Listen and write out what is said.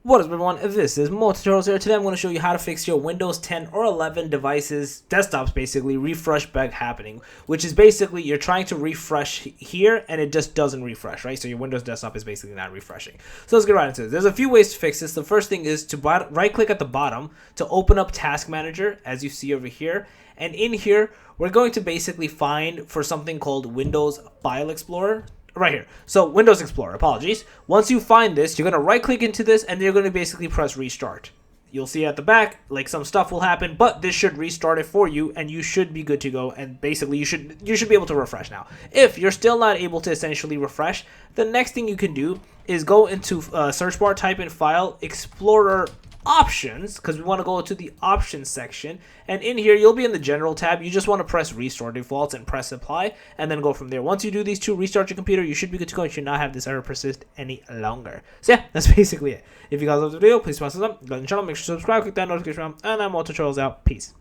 What is up, everyone? This is Multi-Tutorials here. Today I'm going to show you how to fix your Windows 10 or 11 devices, desktops basically, refresh bug happening, which is basically you're trying to refresh here and it just doesn't refresh, right? So your Windows desktop is basically not refreshing. So let's get right into this. There's a few ways to fix this. The first thing is to right-click at the bottom to open up Task Manager, as you see over here. And in here, we're going to basically find for something called Windows File Explorer. Right here. So Windows Explorer, apologies. Once you find this, you're going to right click into this and you're going to basically press restart. You'll see at the back, like some stuff will happen, but this should restart it for you and you should be good to go. And basically you should be able to refresh now. If you're still not able to essentially refresh, the next thing you can do is go into search bar, type in File Explorer Options, because we want to go to the options section, and in here you'll be in the general tab. You just want to press restore defaults and press apply and then go from there. Once you do these two, restart your computer, you should be good to go. You should not have this error persist any longer. So yeah, that's basically it. If you guys love the video, please smash thumbs up, go to the channel, make sure to subscribe, click that notification bell, and I'm Multi-Tutorials out. Peace.